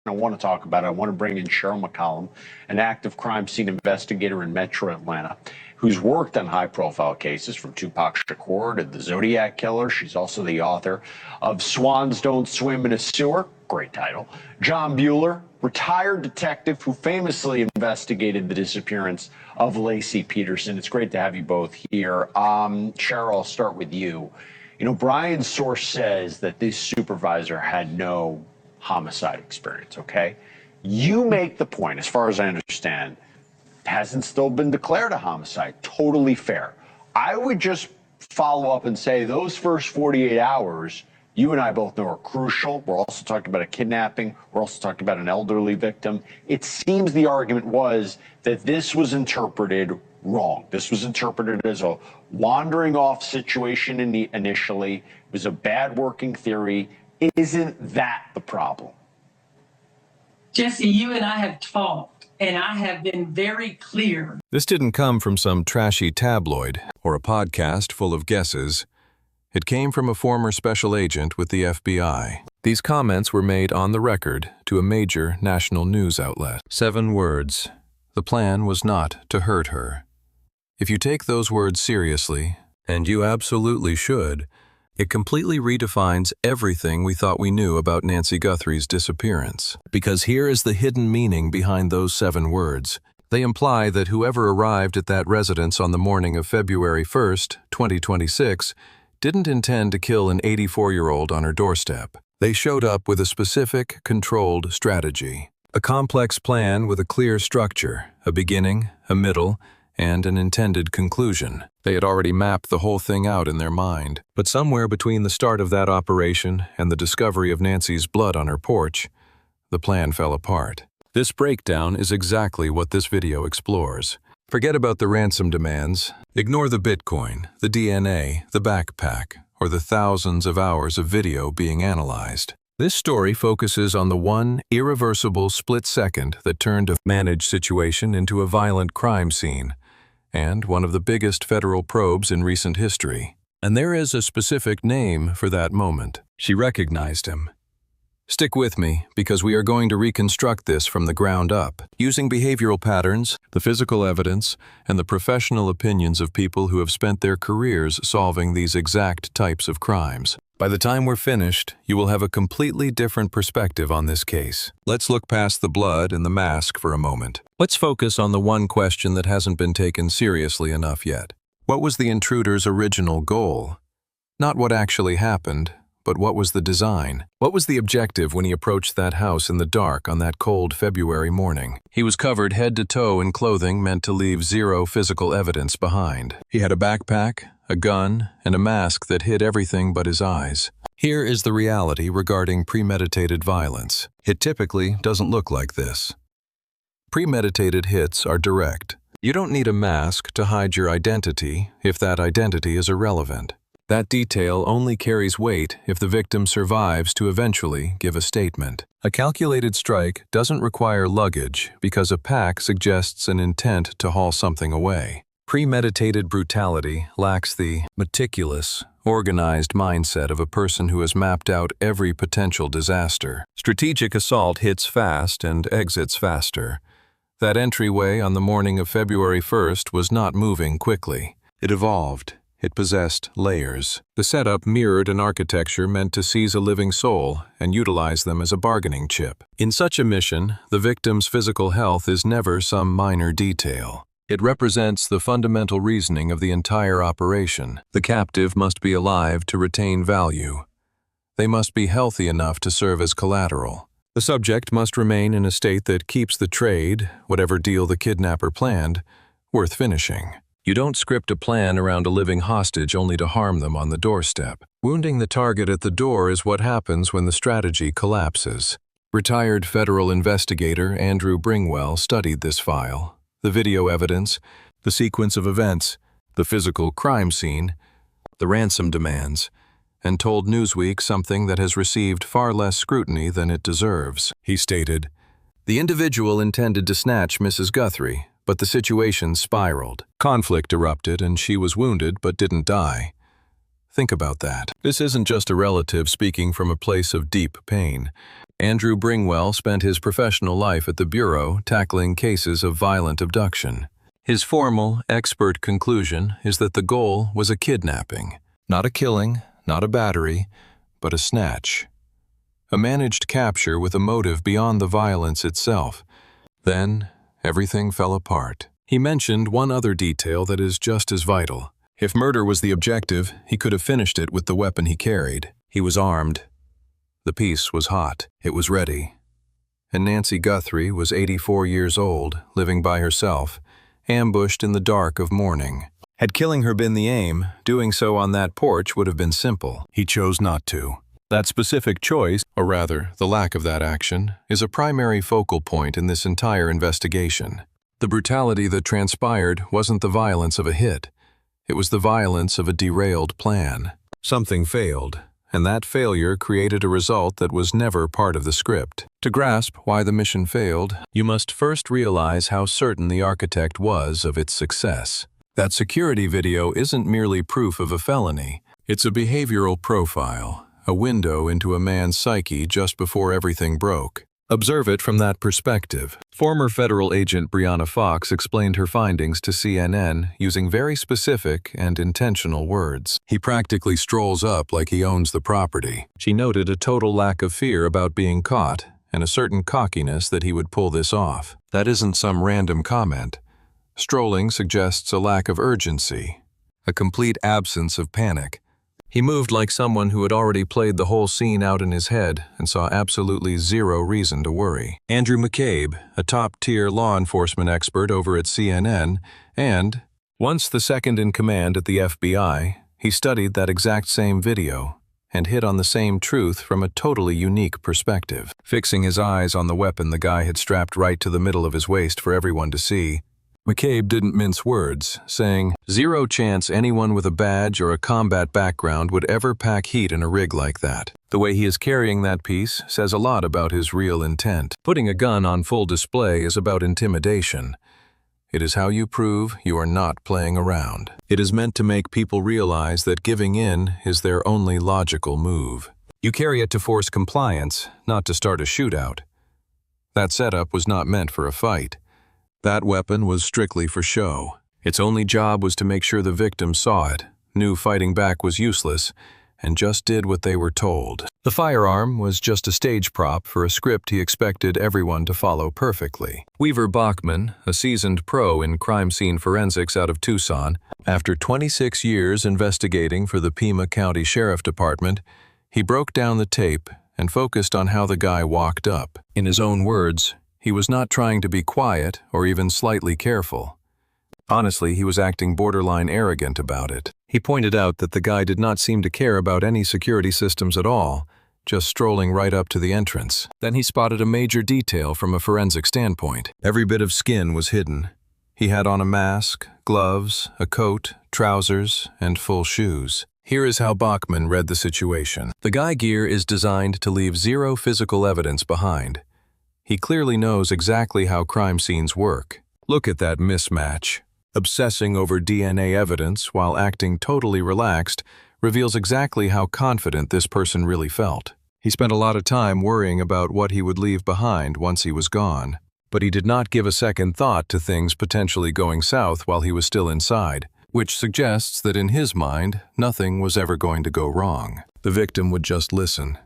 I want to talk about it. I want to bring in Cheryl McCollum, an active crime scene investigator in Metro Atlanta, who's worked on high-profile cases from Tupac Shakur to the Zodiac Killer. She's also the author of Swans Don't Swim in a Sewer, great title. John Bueller, retired detective who famously investigated the disappearance of Lacey Peterson. It's great to have you both here. Cheryl, I'll start with you. You know, Brian's source says that this supervisor had no homicide experience, okay? You make the point, as far as I understand, hasn't still been declared a homicide. Totally fair. I would just follow up and say those first 48 hours, you and I both know are crucial. We're also talking about a kidnapping. We're also talking about an elderly victim. It seems the argument was that this was interpreted wrong. This was interpreted as a wandering off situation initially. It was a bad working theory. Isn't that the problem? Jesse, you and I have talked, and I have been very clear. This didn't come from some trashy tabloid or a podcast full of guesses. It came from a former special agent with the FBI. These comments were made on the record to a major national news outlet. 7 words. The plan was not to hurt her. If you take those words seriously, and you absolutely should, it completely redefines everything we thought we knew about Nancy Guthrie's disappearance. Because here is the hidden meaning behind those 7 words. They imply that whoever arrived at that residence on the morning of February 1st, 2026, didn't intend to kill an 84-year-old on her doorstep. They showed up with a specific, controlled strategy. A complex plan with a clear structure, a beginning, a middle, and an intended conclusion. They had already mapped the whole thing out in their mind. But somewhere between the start of that operation and the discovery of Nancy's blood on her porch, the plan fell apart. This breakdown is exactly what this video explores. Forget about the ransom demands. Ignore the Bitcoin, the DNA, the backpack, or the thousands of hours of video being analyzed. This story focuses on the one irreversible split second that turned a managed situation into a violent crime scene, and one of the biggest federal probes in recent history. And there is a specific name for that moment. She recognized him. Stick with me, because we are going to reconstruct this from the ground up, using behavioral patterns, the physical evidence, and the professional opinions of people who have spent their careers solving these exact types of crimes. By the time we're finished, you will have a completely different perspective on this case. Let's look past the blood and the mask for a moment. Let's focus on the one question that hasn't been taken seriously enough yet. What was the intruder's original goal? Not what actually happened, but what was the design? What was the objective when he approached that house in the dark on that cold February morning? He was covered head to toe in clothing meant to leave zero physical evidence behind. He had a backpack, a gun, and a mask that hid everything but his eyes. Here is the reality regarding premeditated violence. It typically doesn't look like this. Premeditated hits are direct. You don't need a mask to hide your identity if that identity is irrelevant. That detail only carries weight if the victim survives to eventually give a statement. A calculated strike doesn't require luggage because a pack suggests an intent to haul something away. Premeditated brutality lacks the meticulous, organized mindset of a person who has mapped out every potential disaster. Strategic assault hits fast and exits faster. That entryway on the morning of February 1st was not moving quickly. It evolved. It possessed layers. The setup mirrored an architecture meant to seize a living soul and utilize them as a bargaining chip. In such a mission, the victim's physical health is never some minor detail. It represents the fundamental reasoning of the entire operation. The captive must be alive to retain value. They must be healthy enough to serve as collateral. The subject must remain in a state that keeps the trade, whatever deal the kidnapper planned, worth finishing. You don't script a plan around a living hostage only to harm them on the doorstep. Wounding the target at the door is what happens when the strategy collapses. Retired federal investigator Andrew Bringwell studied this file, the video evidence, the sequence of events, the physical crime scene, the ransom demands, and told Newsweek something that has received far less scrutiny than it deserves. He stated, "The individual intended to snatch Mrs. Guthrie, but the situation spiraled. Conflict erupted and she was wounded but didn't die. Think about that. This isn't just a relative speaking from a place of deep pain. Andrew Bringwell spent his professional life at the Bureau tackling cases of violent abduction. His formal, expert conclusion is that the goal was a kidnapping. Not a killing, not a battery, but a snatch. A managed capture with a motive beyond the violence itself. Then, everything fell apart. He mentioned one other detail that is just as vital. If murder was the objective, he could have finished it with the weapon he carried. He was armed. The piece was hot. It was ready. And Nancy Guthrie was 84 years old, living by herself, ambushed in the dark of morning. Had killing her been the aim, doing so on that porch would have been simple. He chose not to. That specific choice, or rather, the lack of that action, is a primary focal point in this entire investigation. The brutality that transpired wasn't the violence of a hit. It was the violence of a derailed plan. Something failed, and that failure created a result that was never part of the script. To grasp why the mission failed, you must first realize how certain the architect was of its success. That security video isn't merely proof of a felony. It's a behavioral profile, a window into a man's psyche just before everything broke. Observe it from that perspective. Former federal agent Brianna Fox explained her findings to CNN using very specific and intentional words. He practically strolls up like he owns the property. She noted a total lack of fear about being caught and a certain cockiness that he would pull this off. That isn't some random comment. Strolling suggests a lack of urgency, a complete absence of panic. He moved like someone who had already played the whole scene out in his head and saw absolutely zero reason to worry. Andrew McCabe, a top-tier law enforcement expert over at CNN, and, once the second in command at the FBI, he studied that exact same video and hit on the same truth from a totally unique perspective. Fixing his eyes on the weapon the guy had strapped right to the middle of his waist for everyone to see, McCabe didn't mince words, saying, "Zero chance anyone with a badge or a combat background would ever pack heat in a rig like that." The way he is carrying that piece says a lot about his real intent. Putting a gun on full display is about intimidation. It is how you prove you are not playing around. It is meant to make people realize that giving in is their only logical move. You carry it to force compliance, not to start a shootout. That setup was not meant for a fight. That weapon was strictly for show. Its only job was to make sure the victim saw it, knew fighting back was useless, and just did what they were told. The firearm was just a stage prop for a script he expected everyone to follow perfectly. Weaver Bachman, a seasoned pro in crime scene forensics out of Tucson, after 26 years investigating for the Pima County Sheriff Department, he broke down the tape and focused on how the guy walked up. In his own words, he was not trying to be quiet or even slightly careful. Honestly, he was acting borderline arrogant about it. He pointed out that the guy did not seem to care about any security systems at all, just strolling right up to the entrance. Then he spotted a major detail from a forensic standpoint. Every bit of skin was hidden. He had on a mask, gloves, a coat, trousers, and full shoes. Here is how Bachman read the situation. The guy gear is designed to leave zero physical evidence behind. He clearly knows exactly how crime scenes work. Look at that mismatch. Obsessing over DNA evidence while acting totally relaxed reveals exactly how confident this person really felt. He spent a lot of time worrying about what he would leave behind once he was gone, but he did not give a second thought to things potentially going south while he was still inside, which suggests that in his mind, nothing was ever going to go wrong. The victim would just listen.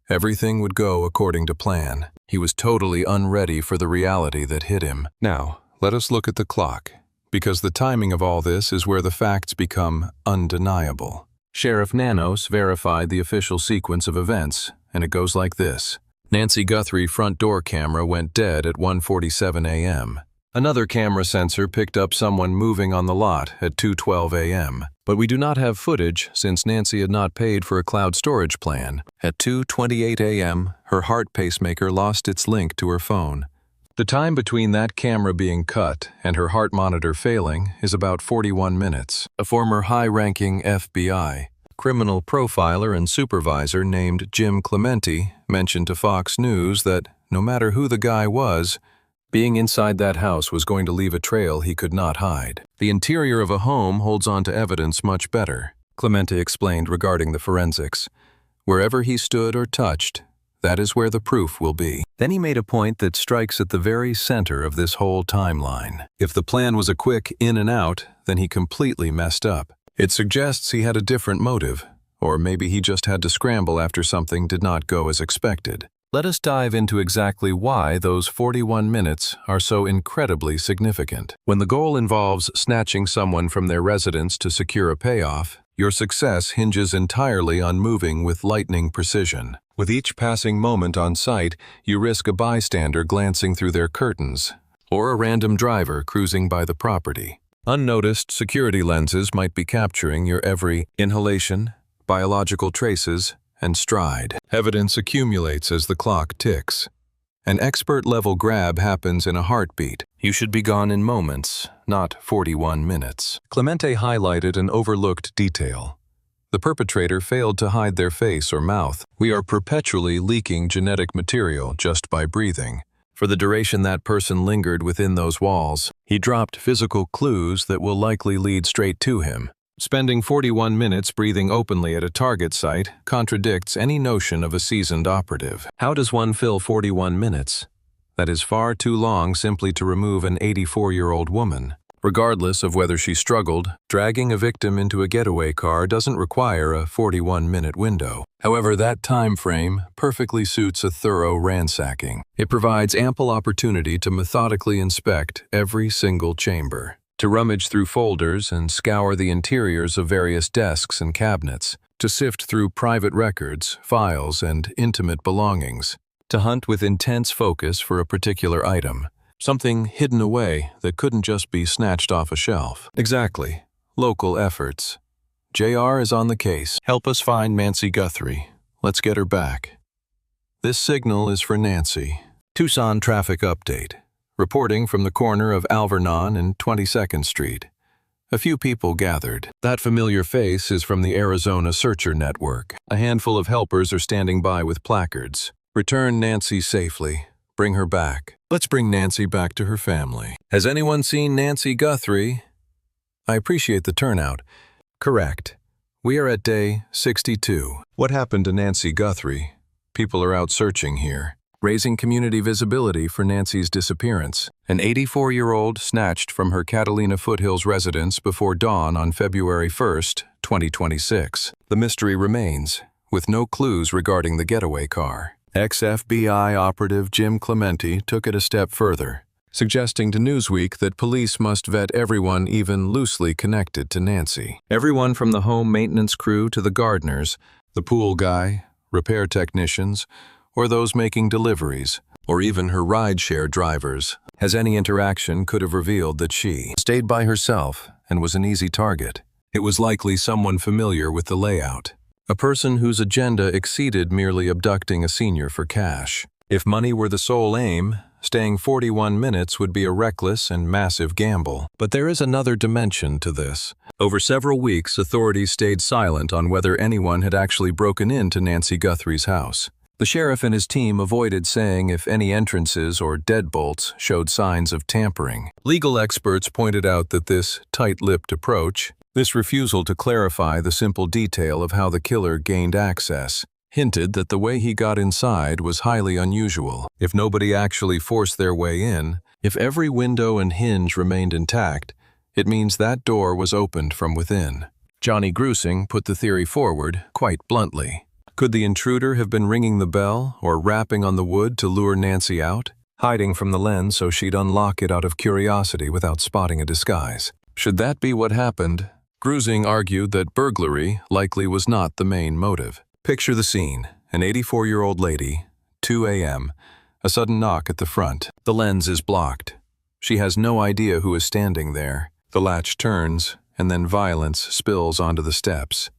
Everything would go according to plan. He was totally unready for the reality that hit him. Now, let us look at the clock, because the timing of all this is where the facts become undeniable. Sheriff Nanos verified the official sequence of events, and it goes like this. Nancy Guthrie front door camera went dead at 1:47 a.m. Another camera sensor picked up someone moving on the lot at 2:12 a.m. But we do not have footage since Nancy had not paid for a cloud storage plan. At 2:28 a.m., her heart pacemaker lost its link to her phone. The time between that camera being cut and her heart monitor failing is about 41 minutes. A former high-ranking FBI criminal profiler and supervisor named Jim Clemente mentioned to Fox News that no matter who the guy was, being inside that house was going to leave a trail he could not hide. The interior of a home holds on to evidence much better, Clemente explained regarding the forensics. Wherever he stood or touched, That is where the proof will be. Then he made a point that strikes at the very center of this whole timeline. If the plan was a quick in and out, then he completely messed up. It suggests he had a different motive, or maybe he just had to scramble after something did not go as expected. Let us dive into exactly why those 41 minutes are so incredibly significant. When the goal involves snatching someone from their residence to secure a payoff, your success hinges entirely on moving with lightning precision. With each passing moment on site, you risk a bystander glancing through their curtains, or a random driver cruising by the property. Unnoticed security lenses might be capturing your every inhalation, biological traces, and stride. Evidence accumulates as the clock ticks. An expert-level grab happens in a heartbeat. You should be gone in moments, not 41 minutes. Clemente highlighted an overlooked detail. The perpetrator failed to hide their face or mouth. We are perpetually leaking genetic material just by breathing. For the duration that person lingered within those walls, he dropped physical clues that will likely lead straight to him. Spending 41 minutes breathing openly at a target site contradicts any notion of a seasoned operative. How does one fill 41 minutes? That is far too long simply to remove an 84-year-old woman. Regardless of whether she struggled, dragging a victim into a getaway car doesn't require a 41-minute window. However, that time frame perfectly suits a thorough ransacking. It provides ample opportunity to methodically inspect every single chamber, to rummage through folders and scour the interiors of various desks and cabinets, to sift through private records, files, and intimate belongings, to hunt with intense focus for a particular item, something hidden away that couldn't just be snatched off a shelf. Exactly. Local efforts. JR is on the case. Help us find Nancy Guthrie. Let's get her back. This signal is for Nancy. Tucson traffic update. Reporting from the corner of Alvernon and 22nd Street. A few people gathered. That familiar face is from the Arizona Searcher Network. A handful of helpers are standing by with placards. Return Nancy safely. Bring her back. Let's bring Nancy back to her family. Has anyone seen Nancy Guthrie? I appreciate the turnout. Correct. We are at day 62. What happened to Nancy Guthrie? People are out searching here, raising community visibility for Nancy's disappearance. An 84-year-old snatched from her Catalina Foothills residence before dawn on February 1st, 2026. The mystery remains, with no clues regarding the getaway car. Ex-FBI operative Jim Clemente took it a step further, suggesting to Newsweek that police must vet everyone even loosely connected to Nancy. Everyone from the home maintenance crew to the gardeners, the pool guy, repair technicians, or those making deliveries, or even her rideshare drivers, as any interaction could have revealed that she stayed by herself and was an easy target. It was likely someone familiar with the layout, a person whose agenda exceeded merely abducting a senior for cash. If money were the sole aim, staying 41 minutes would be a reckless and massive gamble. But there is another dimension to this. Over several weeks, authorities stayed silent on whether anyone had actually broken into Nancy Guthrie's house. The sheriff and his team avoided saying if any entrances or deadbolts showed signs of tampering. Legal experts pointed out that this tight-lipped approach, this refusal to clarify the simple detail of how the killer gained access, hinted that the way he got inside was highly unusual. If nobody actually forced their way in, if every window and hinge remained intact, it means that door was opened from within. Johnny Grusing put the theory forward quite bluntly. Could the intruder have been ringing the bell or rapping on the wood to lure Nancy out, hiding from the lens so she'd unlock it out of curiosity without spotting a disguise? Should that be what happened, Grusing argued that burglary likely was not the main motive. Picture the scene. An 84-year-old lady, 2 a.m., a sudden knock at the front. The lens is blocked. She has no idea who is standing there. The latch turns, and then violence spills onto the steps.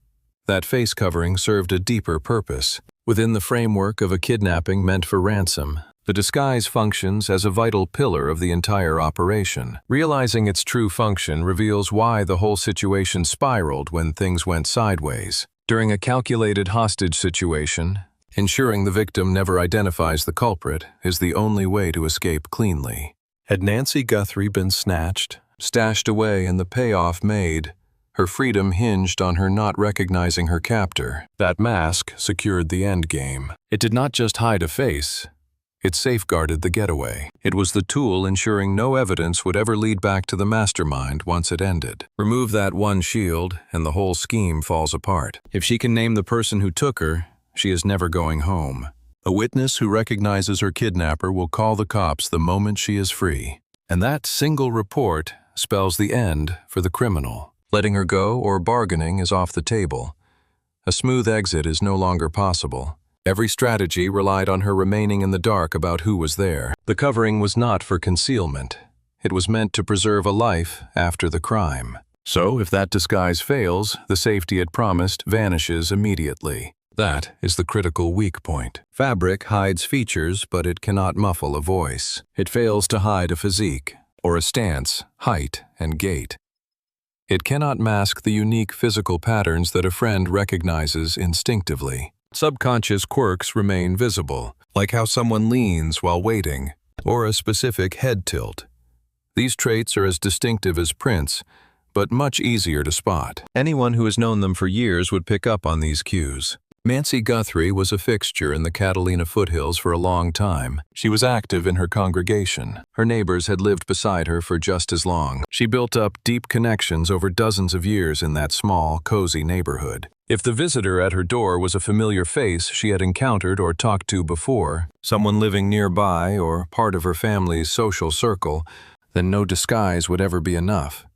That face covering served a deeper purpose. Within the framework of a kidnapping meant for ransom, the disguise functions as a vital pillar of the entire operation. Realizing its true function reveals why the whole situation spiraled when things went sideways. During a calculated hostage situation, ensuring the victim never identifies the culprit is the only way to escape cleanly. Had Nancy Guthrie been snatched, stashed away and the payoff made, Her freedom hinged on her not recognizing her captor. That mask secured the endgame. It did not just hide a face. It safeguarded the getaway. It was the tool ensuring no evidence would ever lead back to the mastermind once it ended. Remove that one shield, and the whole scheme falls apart. If she can name the person who took her, she is never going home. A witness who recognizes her kidnapper will call the cops the moment she is free. And that single report spells the end for the criminal. Letting her go or bargaining is off the table. A smooth exit is no longer possible. Every strategy relied on her remaining in the dark about who was there. The covering was not for concealment. It was meant to preserve a life after the crime. So, if that disguise fails, the safety it promised vanishes immediately. That is the critical weak point. Fabric hides features, but it cannot muffle a voice. It fails to hide a physique, or a stance, height, and gait. It cannot mask the unique physical patterns that a friend recognizes instinctively. Subconscious quirks remain visible, like how someone leans while waiting, or a specific head tilt. These traits are as distinctive as prints, but much easier to spot. Anyone who has known them for years would pick up on these cues. Nancy Guthrie was a fixture in the Catalina foothills for a long time. She was active in her congregation. Her neighbors had lived beside her for just as long. She built up deep connections over dozens of years in that small, cozy neighborhood. If the visitor at her door was a familiar face she had encountered or talked to before, someone living nearby or part of her family's social circle, then no disguise would ever be enough.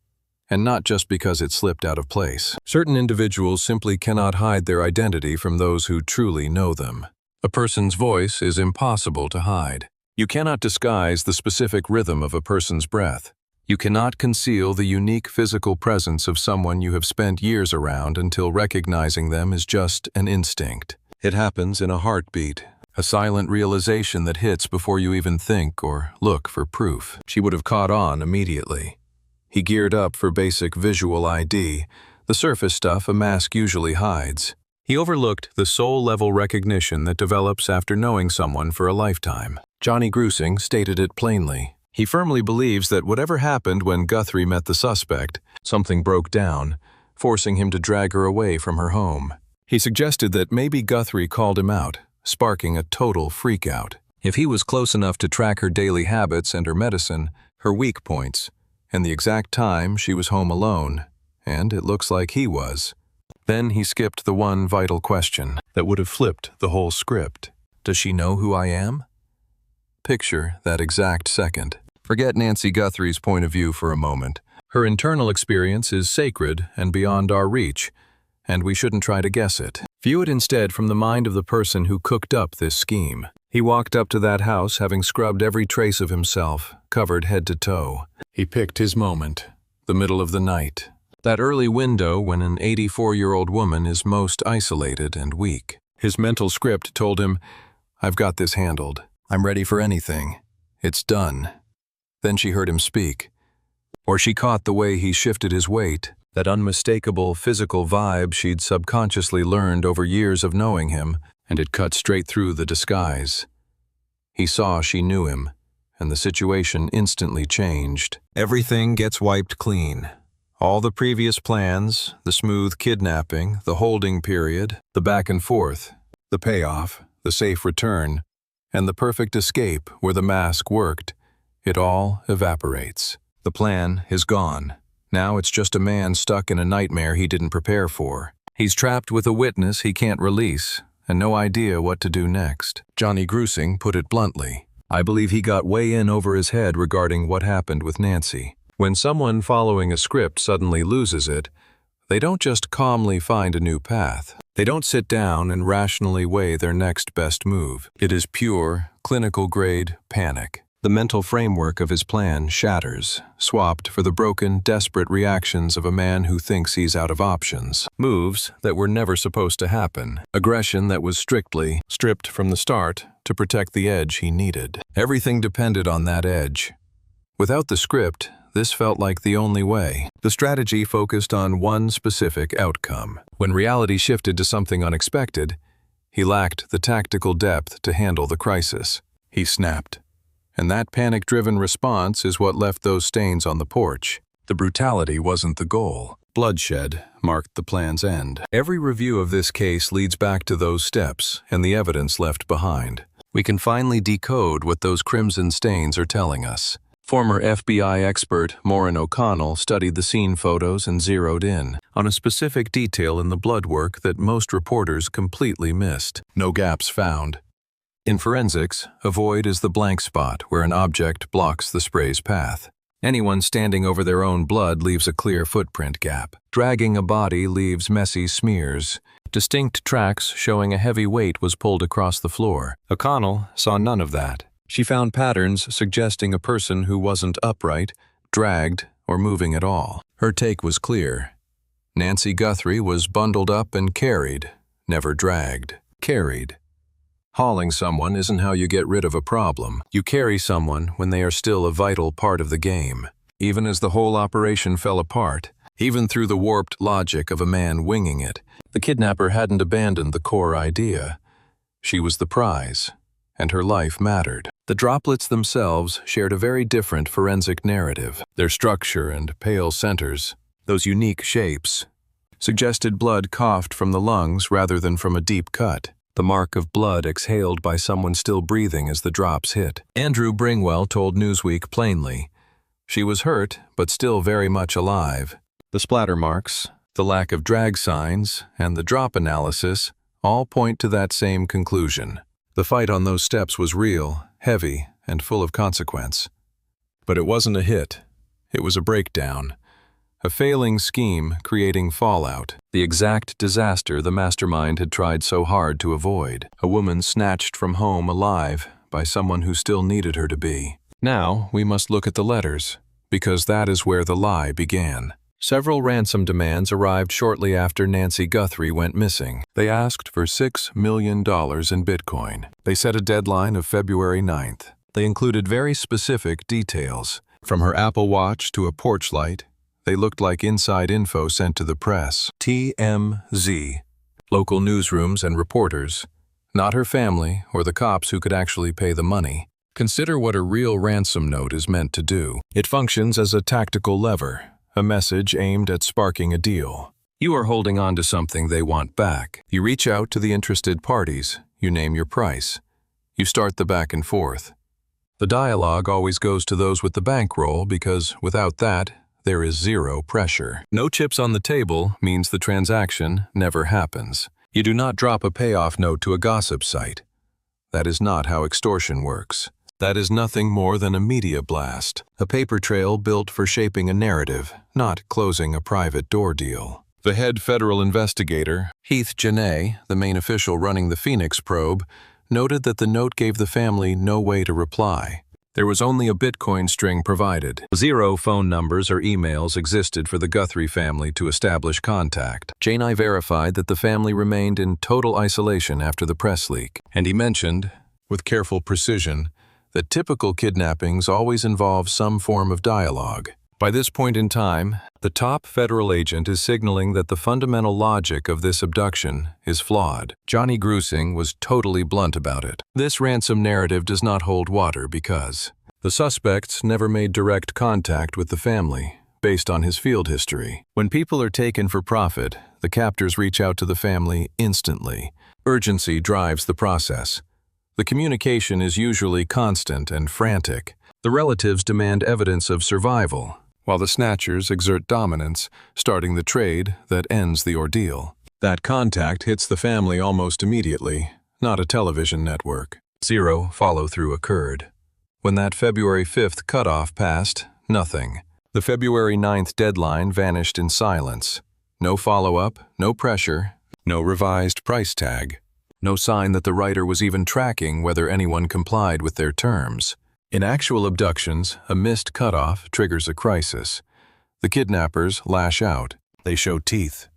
And not just because it slipped out of place. Certain individuals simply cannot hide their identity from those who truly know them. A person's voice is impossible to hide. You cannot disguise the specific rhythm of a person's breath. You cannot conceal the unique physical presence of someone you have spent years around until recognizing them is just an instinct. It happens in a heartbeat, a silent realization that hits before you even think or look for proof. She would have caught on immediately. He geared up for basic visual ID, the surface stuff a mask usually hides. He overlooked the soul-level recognition that develops after knowing someone for a lifetime. Johnny Grusing stated it plainly. He firmly believes that whatever happened when Guthrie met the suspect, something broke down, forcing him to drag her away from her home. He suggested that maybe Guthrie called him out, sparking a total freakout. If he was close enough to track her daily habits and her medicine, her weak points, and the exact time she was home alone, and it looks like he was. Then he skipped the one vital question that would have flipped the whole script. Does she know who I am? Picture that exact second. Forget Nancy Guthrie's point of view for a moment. Her internal experience is sacred and beyond our reach, and we shouldn't try to guess it. View it instead from the mind of the person who cooked up this scheme. He walked up to that house having scrubbed every trace of himself, covered head to toe. He picked his moment, the middle of the night. That early window when an 84-year-old woman is most isolated and weak. His mental script told him, I've got this handled. I'm ready for anything. It's done. Then she heard him speak. Or she caught the way he shifted his weight, that unmistakable physical vibe she'd subconsciously learned over years of knowing him, and it cut straight through the disguise. He saw she knew him, and the situation instantly changed. Everything gets wiped clean. All the previous plans, the smooth kidnapping, the holding period, the back and forth, the payoff, the safe return, and the perfect escape where the mask worked, it all evaporates. The plan is gone. Now it's just a man stuck in a nightmare he didn't prepare for. He's trapped with a witness he can't release, and no idea what to do next. Johnny Grusing put it bluntly. I believe he got way in over his head regarding what happened with Nancy. When someone following a script suddenly loses it, they don't just calmly find a new path. They don't sit down and rationally weigh their next best move. It is pure, clinical-grade panic. The mental framework of his plan shatters, swapped for the broken, desperate reactions of a man who thinks he's out of options. Moves that were never supposed to happen. Aggression that was strictly stripped from the start to protect the edge he needed. Everything depended on that edge. Without the script, this felt like the only way. The strategy focused on one specific outcome. When reality shifted to something unexpected, he lacked the tactical depth to handle the crisis. He snapped. And that panic-driven response is what left those stains on the porch. The brutality wasn't the goal. Bloodshed marked the plan's end. Every review of this case leads back to those steps and the evidence left behind. We can finally decode what those crimson stains are telling us. Former FBI expert Maureen O'Connell studied the scene photos and zeroed in on a specific detail in the blood work that most reporters completely missed. No gaps found. In forensics, a void is the blank spot where an object blocks the spray's path. Anyone standing over their own blood leaves a clear footprint gap. Dragging a body leaves messy smears. Distinct tracks showing a heavy weight was pulled across the floor. O'Connell saw none of that. She found patterns suggesting a person who wasn't upright, dragged, or moving at all. Her take was clear. Nancy Guthrie was bundled up and carried, never dragged. Carried. Hauling someone isn't how you get rid of a problem. You carry someone when they are still a vital part of the game. Even as the whole operation fell apart, even through the warped logic of a man winging it, the kidnapper hadn't abandoned the core idea. She was the prize, and her life mattered. The droplets themselves shared a very different forensic narrative. Their structure and pale centers, those unique shapes, suggested blood coughed from the lungs rather than from a deep cut. The mark of blood exhaled by someone still breathing as the drops hit. Andrew Bringwell told Newsweek plainly, she was hurt, but still very much alive. The splatter marks, the lack of drag signs, and the drop analysis all point to that same conclusion. The fight on those steps was real, heavy, and full of consequence. But it wasn't a hit. It was a breakdown. A failing scheme creating fallout. The exact disaster the mastermind had tried so hard to avoid. A woman snatched from home alive by someone who still needed her to be. Now we must look at the letters, because that is where the lie began. Several ransom demands arrived shortly after Nancy Guthrie went missing. They asked for $6 million in Bitcoin. They set a deadline of February 9th. They included very specific details. From her Apple Watch to a porch light, they looked like inside info sent to the press. TMZ. Local newsrooms and reporters. Not her family or the cops who could actually pay the money. Consider what a real ransom note is meant to do. It functions as a tactical lever. A message aimed at sparking a deal. You are holding on to something they want back. You reach out to the interested parties. You name your price. You start the back and forth. The dialogue always goes to those with the bankroll because without that, there is zero pressure. No chips on the table means the transaction never happens. You do not drop a payoff note to a gossip site. That is not how extortion works. That is nothing more than a media blast, a paper trail built for shaping a narrative, not closing a private door deal. The head federal investigator, Heath Janay, the main official running the Phoenix probe, noted that the note gave the family no way to reply. There was only a Bitcoin string provided. 0 phone numbers or emails existed for the Guthrie family to establish contact. Janay verified that the family remained in total isolation after the press leak, and he mentioned, with careful precision, that typical kidnappings always involve some form of dialogue. By this point in time, the top federal agent is signaling that the fundamental logic of this abduction is flawed. Johnny Grusing was totally blunt about it. This ransom narrative does not hold water because the suspects never made direct contact with the family, based on his field history. When people are taken for profit, the captors reach out to the family instantly. Urgency drives the process. The communication is usually constant and frantic. The relatives demand evidence of survival, while the snatchers exert dominance, starting the trade that ends the ordeal. That contact hits the family almost immediately, not a television network. 0 follow-through occurred. When that February 5th cutoff passed, nothing. The February 9th deadline vanished in silence. No follow-up, no pressure, no revised price tag. No sign that the writer was even tracking whether anyone complied with their terms. In actual abductions, a missed cutoff triggers a crisis. The kidnappers lash out. They show teeth.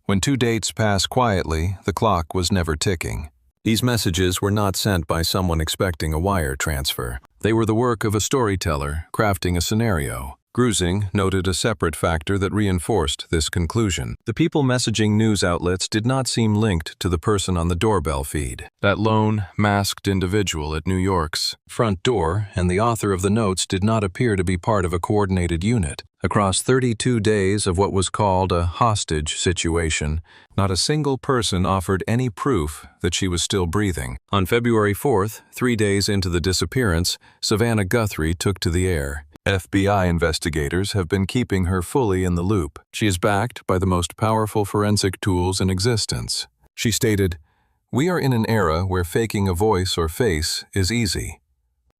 When 2 dates pass quietly, the clock was never ticking. These messages were not sent by someone expecting a wire transfer. They were the work of a storyteller crafting a scenario. Grusing noted a separate factor that reinforced this conclusion. The people messaging news outlets did not seem linked to the person on the doorbell feed. That lone, masked individual at New York's front door and the author of the notes did not appear to be part of a coordinated unit. Across 32 days of what was called a hostage situation, not a single person offered any proof that she was still breathing. On February 4th, 3 days into the disappearance, Savannah Guthrie took to the air. FBI investigators have been keeping her fully in the loop. She is backed by the most powerful forensic tools in existence. She stated, "We are in an era where faking a voice or face is easy.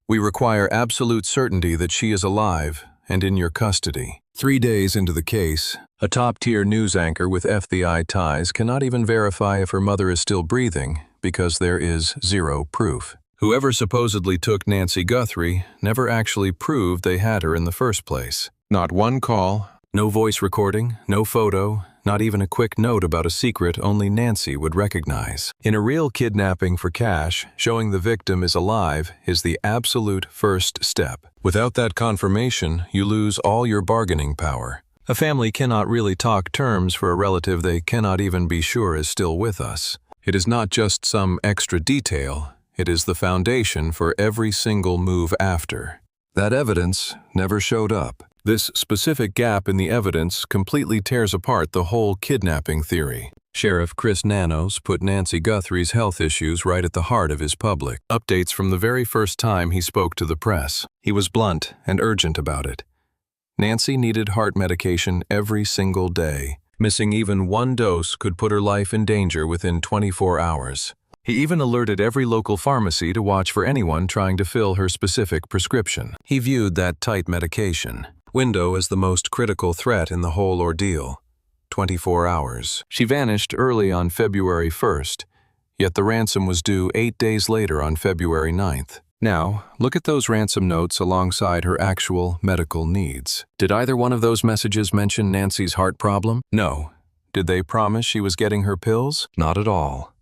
We require absolute certainty that she is alive and in your custody." 3 days into the case, a top-tier news anchor with FBI ties cannot even verify if her mother is still breathing because there is zero proof. Whoever supposedly took Nancy Guthrie never actually proved they had her in the first place. Not one call, no voice recording, no photo, not even a quick note about a secret only Nancy would recognize. In a real kidnapping for cash, showing the victim is alive is the absolute first step. Without that confirmation, you lose all your bargaining power. A family cannot really talk terms for a relative they cannot even be sure is still with us. It is not just some extra detail. It is the foundation for every single move after. That evidence never showed up. This specific gap in the evidence completely tears apart the whole kidnapping theory. Sheriff Chris Nanos put Nancy Guthrie's health issues right at the heart of his public updates from the very first time he spoke to the press. He was blunt and urgent about it. Nancy needed heart medication every single day. Missing even one dose could put her life in danger within 24 hours. He even alerted every local pharmacy to watch for anyone trying to fill her specific prescription. He viewed that tight medication window as the most critical threat in the whole ordeal. 24 hours. She vanished early on February 1st, yet the ransom was due 8 days later on February 9th. Now, look at those ransom notes alongside her actual medical needs. Did either one of those messages mention Nancy's heart problem? No. Did they promise she was getting her pills? Not at all.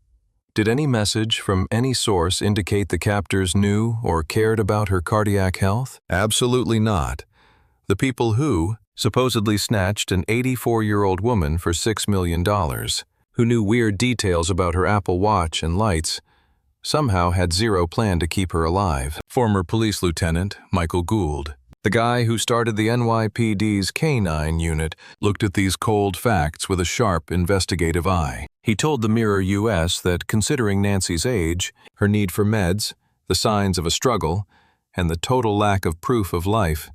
Did any message from any source indicate the captors knew or cared about her cardiac health? Absolutely not. The people who supposedly snatched an 84-year-old woman for $6 million, who knew weird details about her Apple Watch and lights, somehow had zero plan to keep her alive. Former police lieutenant Michael Gould, the guy who started the NYPD's K-9 unit, looked at these cold facts with a sharp investigative eye. He told the Mirror US that considering Nancy's age, her need for meds, the signs of a struggle, and the total lack of proof of life,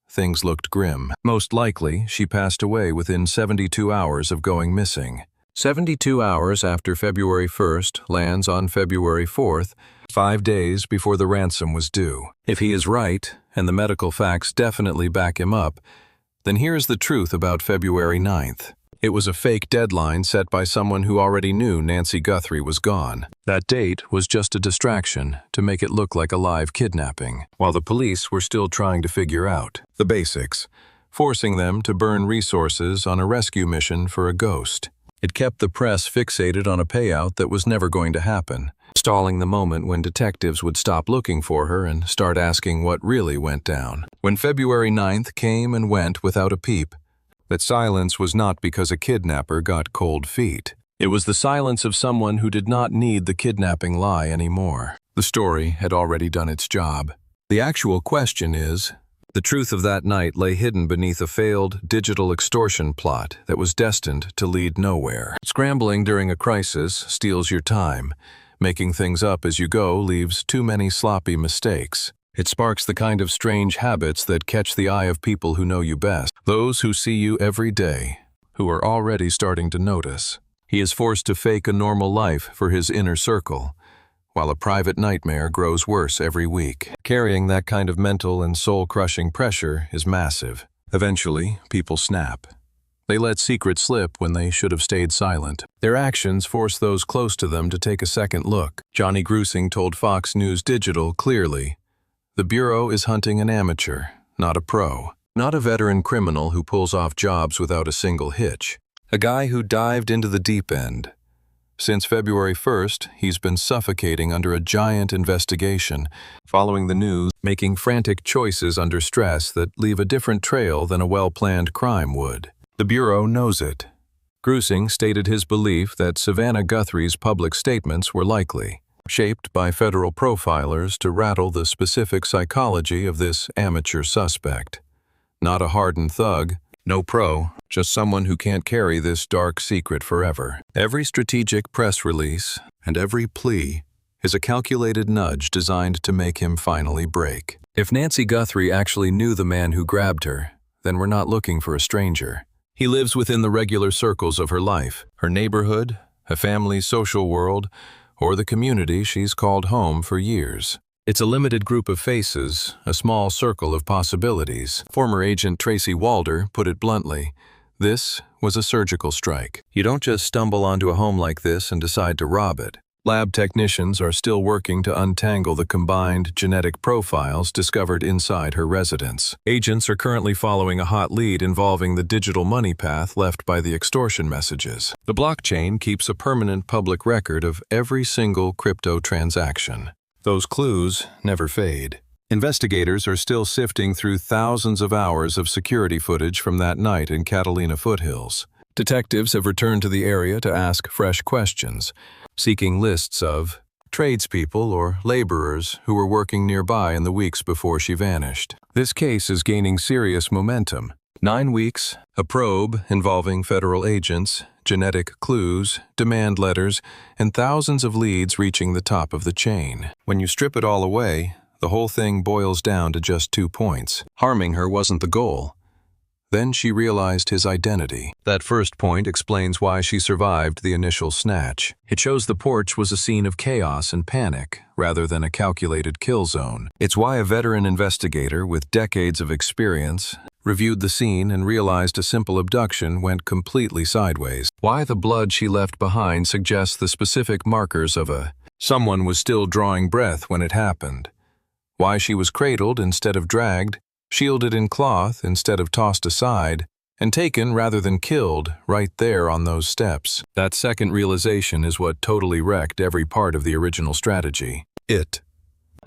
things looked grim. Most likely, she passed away within 72 hours of going missing. 72 hours after February 1st lands on February 4th, 5 days before the ransom was due. If he is right, and the medical facts definitely back him up, then here's the truth about February 9th. It was a fake deadline set by someone who already knew Nancy Guthrie was gone. That date was just a distraction to make it look like a live kidnapping, while the police were still trying to figure out the basics, forcing them to burn resources on a rescue mission for a ghost. It kept the press fixated on a payout that was never going to happen, stalling the moment when detectives would stop looking for her and start asking what really went down. When February 9th came and went without a peep, that silence was not because a kidnapper got cold feet. It was the silence of someone who did not need the kidnapping lie anymore. The story had already done its job. The actual question is, the truth of that night lay hidden beneath a failed digital extortion plot that was destined to lead nowhere. Scrambling during a crisis steals your time. Making things up as you go leaves too many sloppy mistakes. It sparks the kind of strange habits that catch the eye of people who know you best, those who see you every day, who are already starting to notice. He is forced to fake a normal life for his inner circle, while a private nightmare grows worse every week. Carrying that kind of mental and soul-crushing pressure is massive. Eventually, people snap. They let secrets slip when they should have stayed silent. Their actions force those close to them to take a second look. Johnny Grusing told Fox News Digital clearly, "The Bureau is hunting an amateur, not a pro. Not a veteran criminal who pulls off jobs without a single hitch. A guy who dived into the deep end. Since February 1st, he's been suffocating under a giant investigation, following the news, making frantic choices under stress that leave a different trail than a well-planned crime would. The Bureau knows it." Grusing stated his belief that Savannah Guthrie's public statements were likely, shaped by federal profilers to rattle the specific psychology of this amateur suspect. Not a hardened thug, no pro, just someone who can't carry this dark secret forever. Every strategic press release and every plea is a calculated nudge designed to make him finally break. If Nancy Guthrie actually knew the man who grabbed her, then we're not looking for a stranger. He lives within the regular circles of her life, her neighborhood, her family's social world, or the community she's called home for years. It's a limited group of faces, a small circle of possibilities. Former agent Tracy Walder put it bluntly, this was a surgical strike. You don't just stumble onto a home like this and decide to rob it. Lab technicians are still working to untangle the combined genetic profiles discovered inside her residence. Agents are currently following a hot lead involving the digital money path left by the extortion messages. The blockchain keeps a permanent public record of every single crypto transaction. Those clues never fade. Investigators are still sifting through thousands of hours of security footage from that night in Catalina foothills. Detectives have returned to the area to ask fresh questions, seeking lists of tradespeople or laborers who were working nearby in the weeks before she vanished. This case is gaining serious momentum. 9 weeks, a probe involving federal agents, genetic clues, demand letters, and thousands of leads reaching the top of the chain. When you strip it all away, the whole thing boils down to just 2 points. Harming her wasn't the goal. Then she realized his identity. That first point explains why she survived the initial snatch. It shows the porch was a scene of chaos and panic, rather than a calculated kill zone. It's why a veteran investigator with decades of experience reviewed the scene and realized a simple abduction went completely sideways. Why the blood she left behind suggests the specific markers of someone was still drawing breath when it happened. Why she was cradled instead of dragged, shielded in cloth instead of tossed aside, and taken rather than killed right there on those steps. That second realization is what totally wrecked every part of the original strategy. It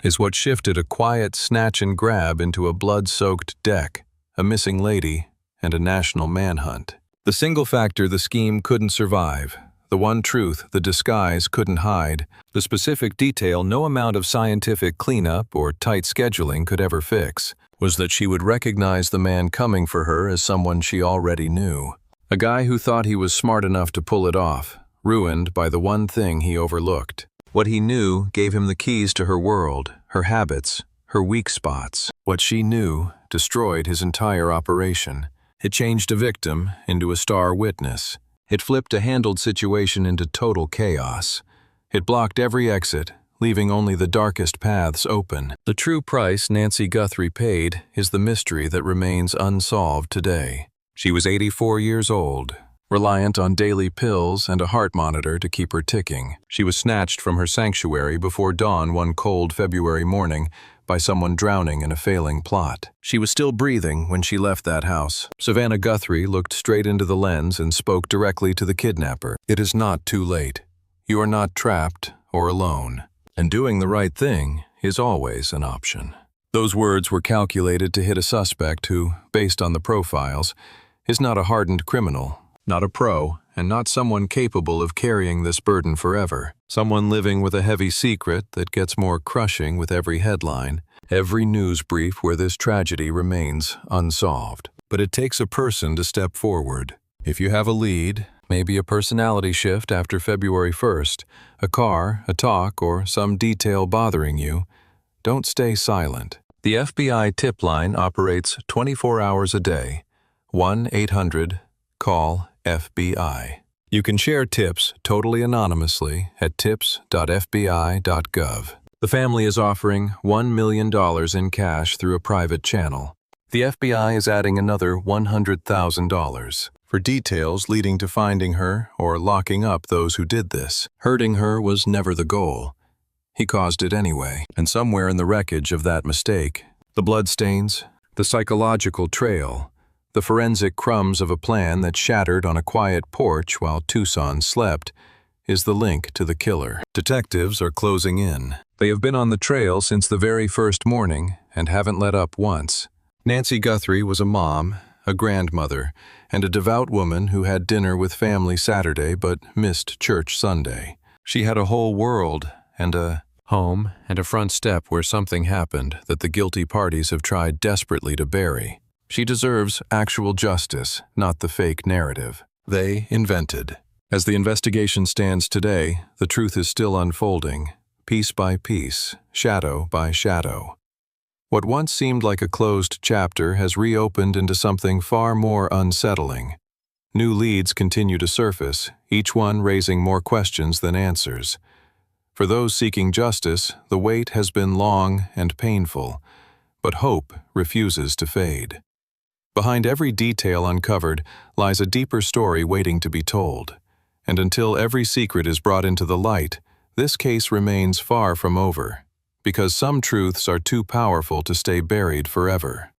is what shifted a quiet snatch and grab into a blood-soaked deck, a missing lady, and a national manhunt. The single factor the scheme couldn't survive, the one truth the disguise couldn't hide, the specific detail no amount of scientific cleanup or tight scheduling could ever fix, was that she would recognize the man coming for her as someone she already knew. A guy who thought he was smart enough to pull it off, ruined by the one thing he overlooked. What he knew gave him the keys to her world, her habits, her weak spots. What she knew destroyed his entire operation. It changed a victim into a star witness. It flipped a handled situation into total chaos. It blocked every exit, leaving only the darkest paths open. The true price Nancy Guthrie paid is the mystery that remains unsolved today. She was 84 years old, reliant on daily pills and a heart monitor to keep her ticking. She was snatched from her sanctuary before dawn one cold February morning by someone drowning in a failing plot. She was still breathing when she left that house. Savannah Guthrie looked straight into the lens and spoke directly to the kidnapper. It is not too late. You are not trapped or alone. And doing the right thing is always an option. Those words were calculated to hit a suspect who, based on the profiles, is not a hardened criminal, not a pro, and not someone capable of carrying this burden forever. Someone living with a heavy secret that gets more crushing with every headline, every news brief where this tragedy remains unsolved. But it takes a person to step forward. If you have a lead, maybe a personality shift after February 1st, a car, a talk, or some detail bothering you, don't stay silent. The FBI tip line operates 24 hours a day. 1-800-CALL-FBI. You can share tips totally anonymously at tips.fbi.gov. The family is offering $1 million in cash through a private channel. The FBI is adding another $100,000 for details leading to finding her or locking up those who did this. Hurting her was never the goal. He caused it anyway, and somewhere in the wreckage of that mistake, the bloodstains, the psychological trail, the forensic crumbs of a plan that shattered on a quiet porch while Tucson slept, is the link to the killer. Detectives are closing in. They have been on the trail since the very first morning and haven't let up once. Nancy Guthrie was a mom, a grandmother, and a devout woman who had dinner with family Saturday but missed church Sunday. She had a whole world and a home and a front step where something happened that the guilty parties have tried desperately to bury. She deserves actual justice, not the fake narrative they invented. As the investigation stands today, the truth is still unfolding, piece by piece, shadow by shadow. What once seemed like a closed chapter has reopened into something far more unsettling. New leads continue to surface, each one raising more questions than answers. For those seeking justice, the wait has been long and painful, but hope refuses to fade. Behind every detail uncovered lies a deeper story waiting to be told. And until every secret is brought into the light, this case remains far from over, because some truths are too powerful to stay buried forever.